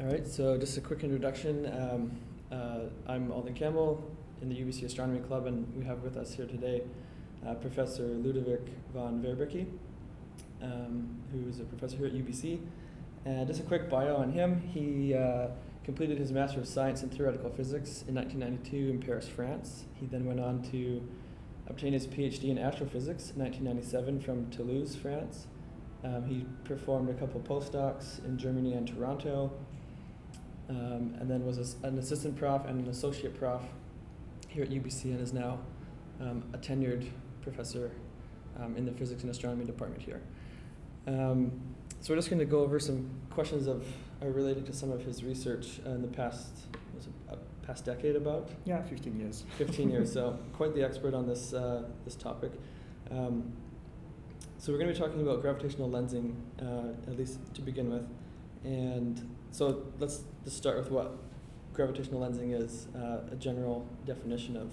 All right, so just a quick introduction. I'm Alden Campbell in the UBC Astronomy Club, and we have with us here today Professor Ludovic Van Waerbeke, who is a professor here at UBC. And just a quick bio on him. He completed his Master of Science in Theoretical Physics in 1992 in Paris, France. He then went on to obtain his PhD in Astrophysics in 1997 from Toulouse, France. He performed a couple postdocs in Germany and Toronto, and then was an assistant prof and an associate prof here at UBC, and is now a tenured professor in the physics and astronomy department here. So we're just going to go over some questions related to some of his research in the past decade about? Yeah, 15 years. 15 years, so quite the expert on this topic. So we're going to be talking about gravitational lensing, at least to begin with. And so let's just start with what gravitational lensing is, a general definition of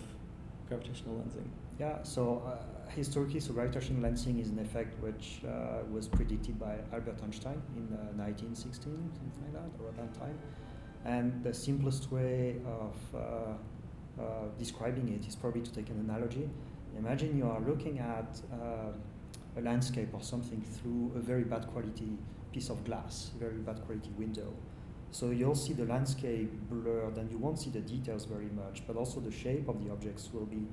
gravitational lensing. Yeah, so historically, gravitational lensing is an effect which was predicted by Albert Einstein in 1916, something like that, around that time. And the simplest way of describing it is probably to take an analogy. Imagine you are looking at a landscape or something through a very bad quality piece of glass, very bad quality window. So you'll see the landscape blurred and you won't see the details very much, but also the shape of the objects will be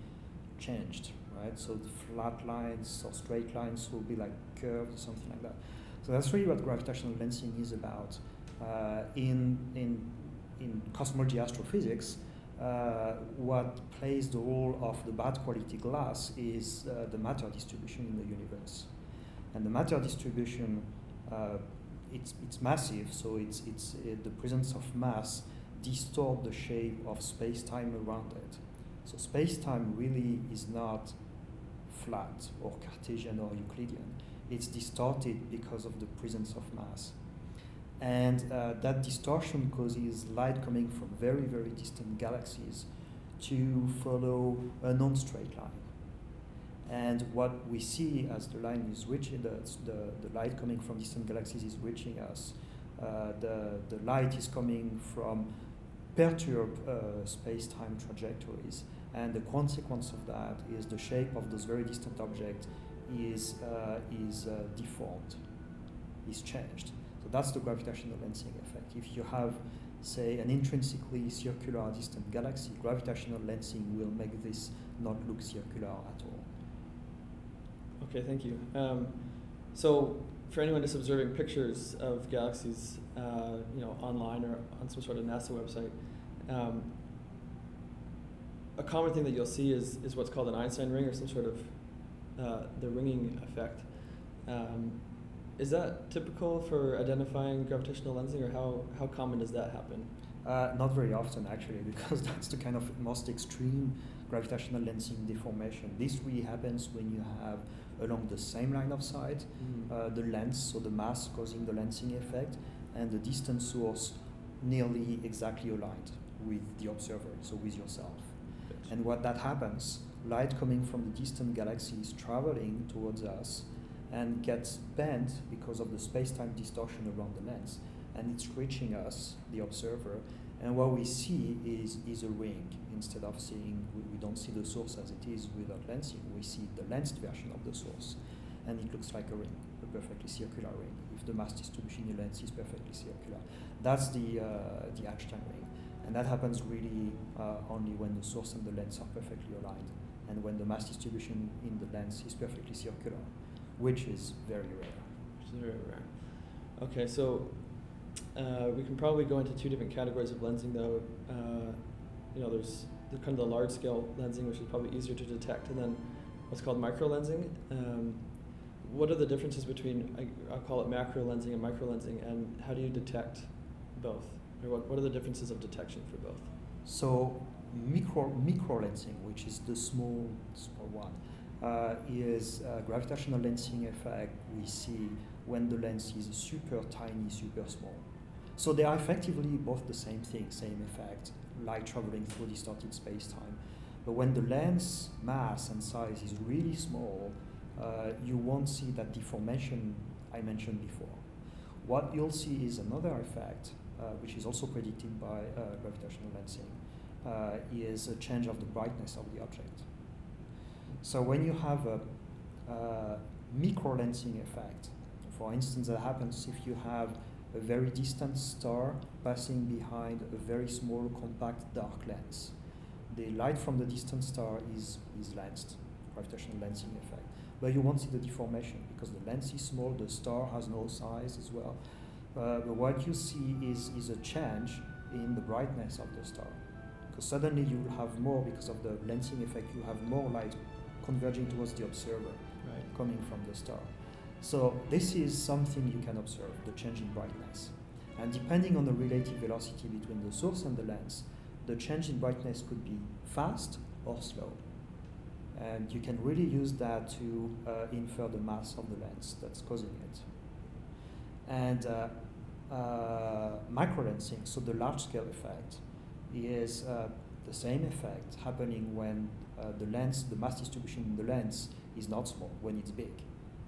changed, right? So the flat lines or straight lines will be like curved or something like that. So that's really what gravitational lensing is about. In cosmology astrophysics, what plays the role of the bad quality glass is the matter distribution in the universe. And the matter distribution, it's massive, so it's the presence of mass distort the shape of space-time around it. So space-time really is not flat or Cartesian or Euclidean. It's distorted because of the presence of mass. And that distortion causes light coming from very, very distant galaxies to follow a non-straight line. And what we see as the line is reaching, the light coming from distant galaxies is reaching us. The light is coming from perturbed space-time trajectories. And the consequence of that is the shape of those very distant objects is deformed, is changed. So that's the gravitational lensing effect. If you have, say, an intrinsically circular distant galaxy, gravitational lensing will make this not look circular at all. Okay, thank you. So for anyone just observing pictures of galaxies, online or on some sort of NASA website, a common thing that you'll see is what's called an Einstein Ring, or some sort of the ringing effect. Is that typical for identifying gravitational lensing, or how common does that happen? Not very often, actually, because that's the kind of most extreme gravitational lensing deformation. This really happens when you have, along the same line of sight, the lens, so the mass causing the lensing effect, and the distant source nearly exactly aligned with the observer, so with yourself. Yes. And what that happens, light coming from the distant galaxy is traveling towards us and gets bent because of the space-time distortion around the lens, and it's reaching us, the observer, and what we see is a ring. Instead of seeing, we don't see the source as it is without lensing, we see the lensed version of the source, and it looks like a ring, a perfectly circular ring, if the mass distribution in the lens is perfectly circular. That's the Einstein ring, and that happens really only when the source and the lens are perfectly aligned, and when the mass distribution in the lens is perfectly circular, which is very rare. Which is very rare. Okay, so we can probably go into two different categories of lensing, though. There's kind of the large-scale lensing, which is probably easier to detect, and then what's called microlensing. What are the differences between, I'll call it macrolensing and microlensing, and how do you detect both? Or what are the differences of detection for both? So microlensing, which is the small one, is a gravitational lensing effect we see when the lens is super tiny, super small. So they are effectively both the same thing, same effect, light traveling through distorted space-time. But when the lens mass and size is really small, you won't see that deformation I mentioned before. What you'll see is another effect, which is also predicted by gravitational lensing, is a change of the brightness of the object. So when you have a microlensing effect, for instance, that happens if you have a very distant star passing behind a very small, compact, dark lens. The light from the distant star is lensed, gravitational lensing effect. But you won't see the deformation because the lens is small, the star has no size as well. But what you see is a change in the brightness of the star. Because suddenly you will have more, because of the lensing effect, you have more light converging towards the observer, Right. coming from the star. So this is something you can observe, the change in brightness. And depending on the relative velocity between the source and the lens, the change in brightness could be fast or slow. And you can really use that to infer the mass of the lens that's causing it. And microlensing, so the large-scale effect, is the same effect happening when the mass distribution in the lens is not small, when it's big.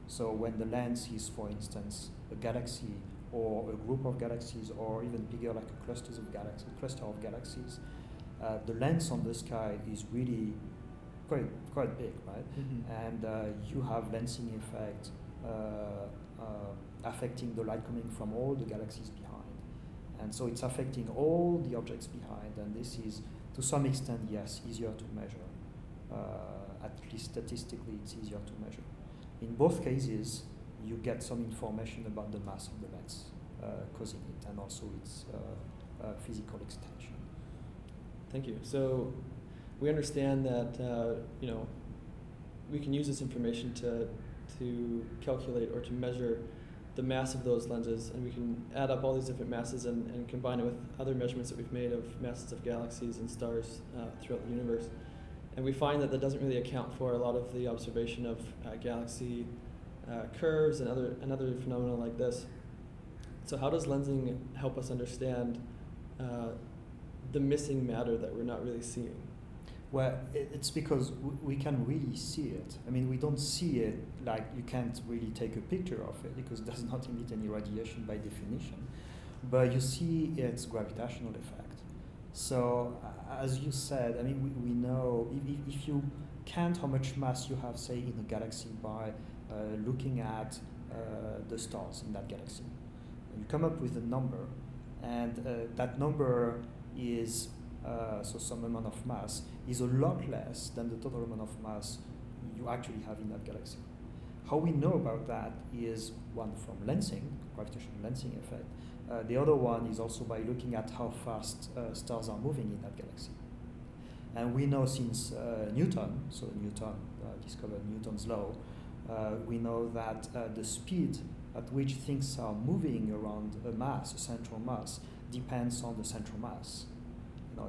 So when the lens is, for instance, a galaxy or a group of galaxies, or even bigger, like a cluster of galaxies, the lens on the sky is really quite big, right? Mm-hmm. And you have lensing effect affecting the light coming from all the galaxies behind. And so it's affecting all the objects behind, and this is, to some extent, yes, easier to measure. At least statistically, it's easier to measure. In both cases, you get some information about the mass of the lens causing it, and also its physical extension. Thank you. So we understand that we can use this information to calculate or to measure the mass of those lenses, and we can add up all these different masses and combine it with other measurements that we've made of masses of galaxies and stars throughout the universe. And we find that doesn't really account for a lot of the observation of galaxy curves and other phenomena like this. So how does lensing help us understand the missing matter that we're not really seeing? Well, it's because we can really see it. I mean, we don't see it like you can't really take a picture of it because it does not emit any radiation by definition. But you see its gravitational effect. So, as you said, I mean, we know if you count how much mass you have, say, in a galaxy by looking at the stars in that galaxy, you come up with a number, and that number is so some amount of mass is a lot less than the total amount of mass you actually have in that galaxy. How we know about that is, one, from lensing, gravitational lensing effect. The other one is also by looking at how fast stars are moving in that galaxy. And we know since Newton discovered Newton's law, we know that the speed at which things are moving around a mass, a central mass, depends on the central mass.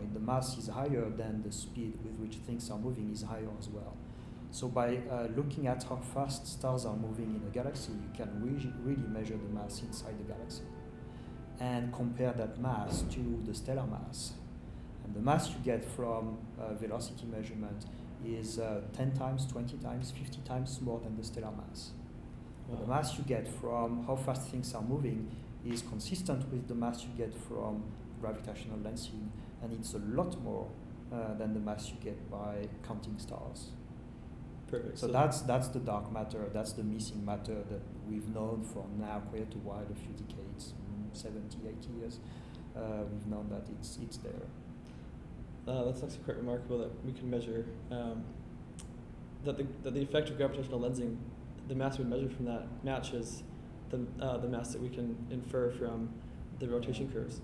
If the mass is higher, then the speed with which things are moving is higher as well. So by looking at how fast stars are moving in a galaxy, you can really measure the mass inside the galaxy and compare that mass to the stellar mass. And the mass you get from velocity measurement is 10 times, 20 times, 50 times more than the stellar mass. Wow. The mass you get from how fast things are moving is consistent with the mass you get from gravitational lensing, and it's a lot more than the mass you get by counting stars. Perfect. So that's the dark matter, that's the missing matter that we've known for now quite a while, a few decades, 70, 80 years. We've known that it's there. That's actually quite remarkable that we can measure that the effect of gravitational lensing, the mass we measure from that matches the mass that we can infer from the rotation curves.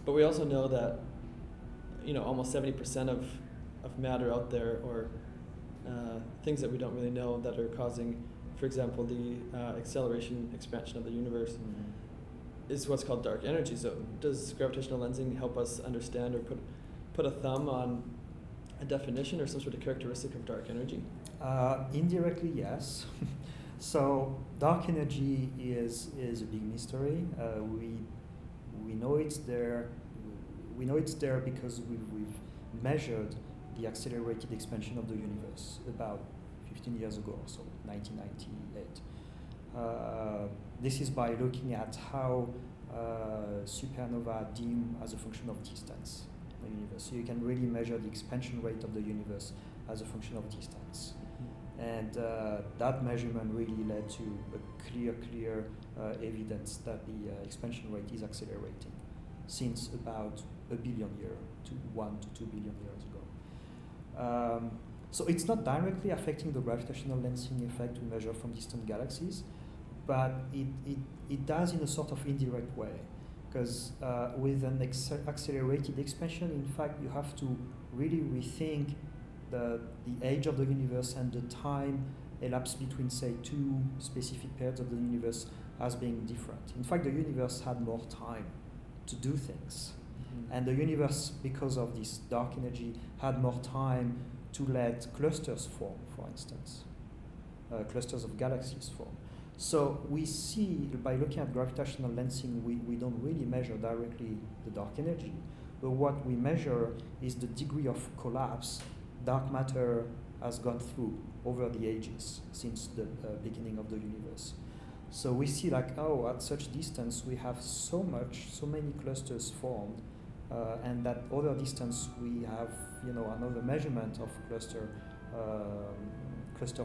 But we also know that almost 70% of matter out there, or things that we don't really know that are causing, for example, the acceleration expansion of the universe, is what's called dark energy. So does gravitational lensing help us understand or put a thumb on a definition or some sort of characteristic of dark energy? Indirectly, yes. So dark energy is a big mystery. We know it's there. We know it's there because we've measured the accelerated expansion of the universe about 15 years ago, so 1998. This is by looking at how supernova dim as a function of distance in the universe. So you can really measure the expansion rate of the universe as a function of distance. And that measurement really led to a clear evidence that the expansion rate is accelerating since about 1 billion years to 1 to 2 billion years ago. So it's not directly affecting the gravitational lensing effect we measure from distant galaxies, but it does in a sort of indirect way, because with an accelerated expansion, in fact, you have to really rethink the age of the universe and the time elapsed between, say, two specific periods of the universe as being different. In fact, the universe had more time to do things. And the universe, because of this dark energy, had more time to let clusters form, for instance, clusters of galaxies form. So we see, by looking at gravitational lensing, we don't really measure directly the dark energy, but what we measure is the degree of collapse dark matter has gone through over the ages since the beginning of the universe. So we see like, oh, at such distance we have so many clusters formed, and that other distance we have, another measurement of cluster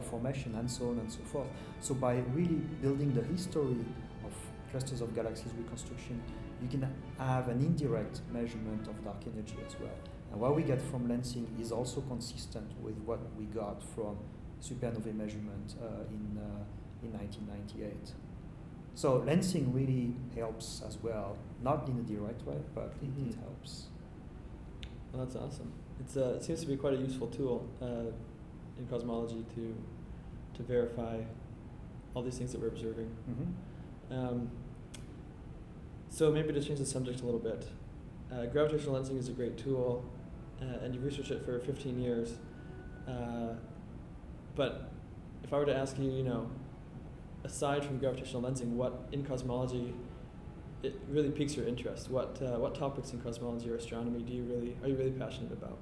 formation and so on and so forth. So by really building the history of clusters of galaxies reconstruction, you can have an indirect measurement of dark energy as well. And what we get from lensing is also consistent with what we got from supernovae measurement in 1998. So lensing really helps as well, not in a direct way, but it helps. Well, that's awesome. It seems to be quite a useful tool in cosmology to verify all these things that we're observing. So maybe to change the subject a little bit, gravitational lensing is a great tool, and you've researched it for 15 years. But if I were to ask you, aside from gravitational lensing, what in cosmology it really piques your interest? What topics in cosmology or astronomy are you really passionate about?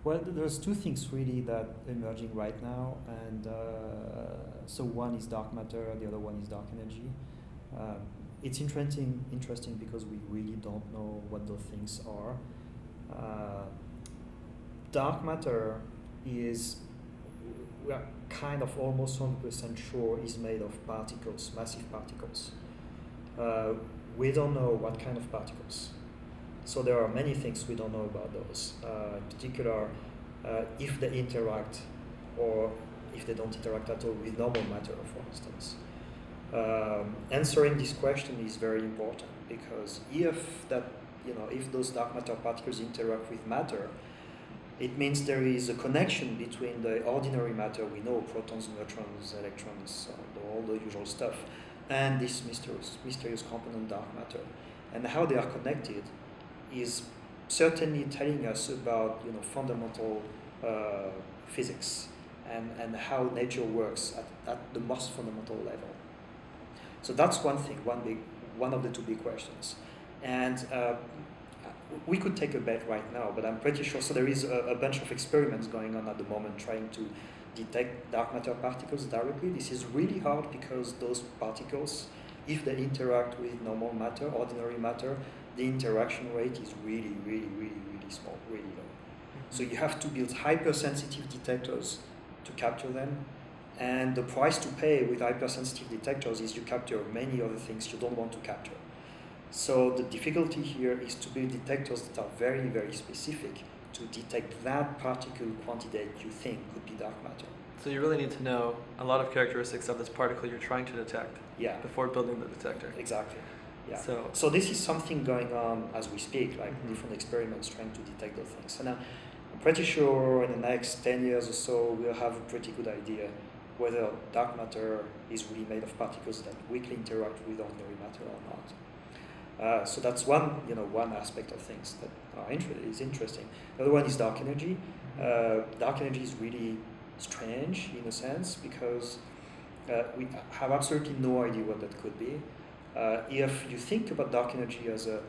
Well, there's two things really that are emerging right now, and so one is dark matter, the other one is dark energy. It's interesting because we really don't know what those things are. Dark matter is, we are kind of almost 100% sure is made of particles, massive particles. We don't know what kind of particles. So there are many things we don't know about those. In particular, if they interact or if they don't interact at all with normal matter, for instance. Answering this question is very important, because if those dark matter particles interact with matter, it means there is a connection between the ordinary matter we know, protons, neutrons, electrons, all the usual stuff, and this mysterious component dark matter. And how they are connected is certainly telling us about fundamental physics and how nature works at the most fundamental level. So that's one thing, one of the two big questions. And we could take a bet right now, but I'm pretty sure, so there is a bunch of experiments going on at the moment trying to detect dark matter particles directly. This is really hard because those particles, if they interact with normal matter, ordinary matter, the interaction rate is really, really, really, really small, really low. So you have to build hypersensitive detectors to capture them, and the price to pay with hypersensitive detectors is you capture many other things you don't want to capture. So the difficulty here is to build detectors that are very, very specific to detect that particle quantity that you think could be dark matter. So you really need to know a lot of characteristics of this particle you're trying to detect before building the detector. Exactly. Yeah. So this is something going on as we speak, like different experiments trying to detect those things. And I'm pretty sure in the next 10 years or so, we'll have a pretty good idea whether dark matter is really made of particles that weakly interact with ordinary matter or not. So that's one aspect of things that is interesting. The other one is dark energy. Dark energy is really strange in a sense because we have absolutely no idea what that could be. If you think about dark energy as a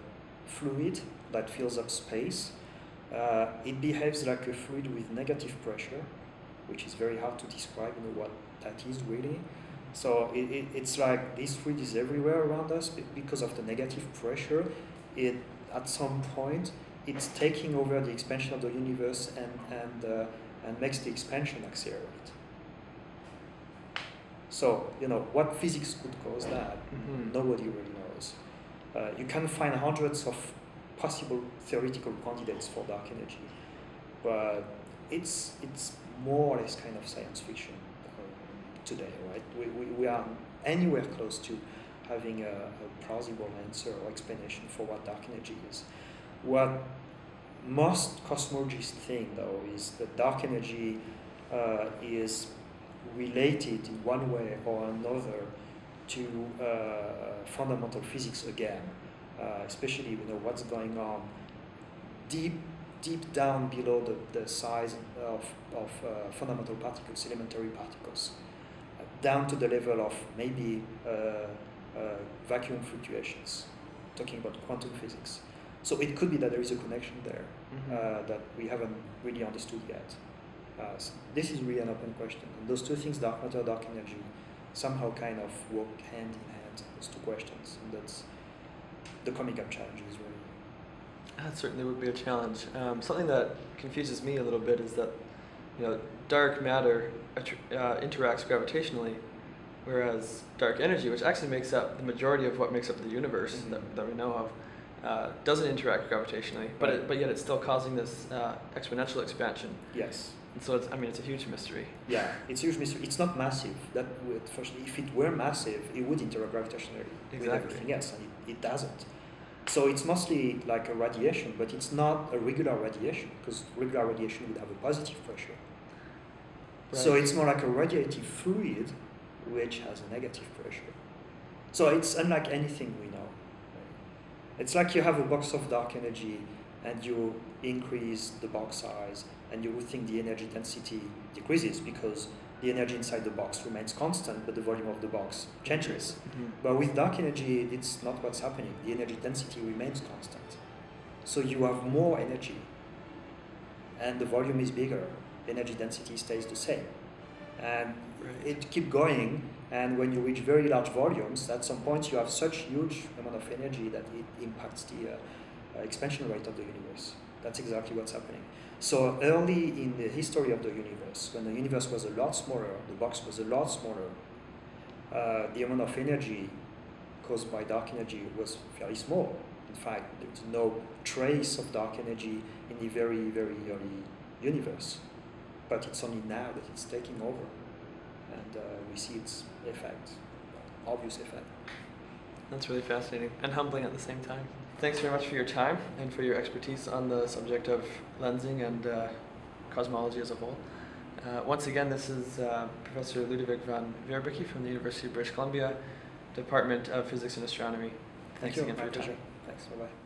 fluid that fills up space, it behaves like a fluid with negative pressure, which is very hard to describe what that is really. So it's like this fluid is everywhere around us because of the negative pressure. At some point it's taking over the expansion of the universe and makes the expansion accelerate. So what physics could cause that? Nobody really knows. You can find hundreds of possible theoretical candidates for dark energy, but it's more or less kind of science fiction today, right? We are anywhere close to having a plausible answer or explanation for what dark energy is. What most cosmologists think, though, is that dark energy is related in one way or another to fundamental physics again, especially what's going on deep down below the size of fundamental particles, elementary particles, down to the level of maybe vacuum fluctuations, talking about quantum physics. So it could be that there is a connection there that we haven't really understood yet. So this is really an open question. And those two things, dark matter, dark energy, somehow kind of work hand in hand, those two questions. And that's the comic-up challenge is really. That certainly would be a challenge. Something that confuses me a little bit is that, dark matter interacts gravitationally, whereas dark energy, which actually makes up the majority of what makes up the universe that we know of, doesn't interact gravitationally, but yet it's still causing this exponential expansion. Yes. And so it's a huge mystery. Yeah, it's a huge mystery. It's not massive. That would, if it were massive, it would interact gravitationally with everything else, and it doesn't. So it's mostly like a radiation, but it's not a regular radiation, because regular radiation would have a positive pressure. Right. So it's more like a radiative fluid which has a negative pressure. So it's unlike anything we know. It's like you have a box of dark energy and you increase the box size, and you would think the energy density decreases because the energy inside the box remains constant, but the volume of the box changes. But with dark energy, it's not what's happening. The energy density remains constant. So you have more energy, and the volume is bigger. The energy density stays the same. And it keeps going, and when you reach very large volumes, at some point you have such huge amount of energy that it impacts the expansion rate of the universe. That's exactly what's happening. So early in the history of the universe, when the universe was a lot smaller, the box was a lot smaller, the amount of energy caused by dark energy was fairly small. In fact, there's no trace of dark energy in the very, very early universe. But it's only now that it's taking over, and we see its effect, obvious effect. That's really fascinating and humbling at the same time. Thanks very much for your time and for your expertise on the subject of lensing and cosmology as a whole. Once again, this is Professor Ludovic Van Waerbeke from the University of British Columbia, Department of Physics and Astronomy. Thanks again for your time. Thanks, bye-bye.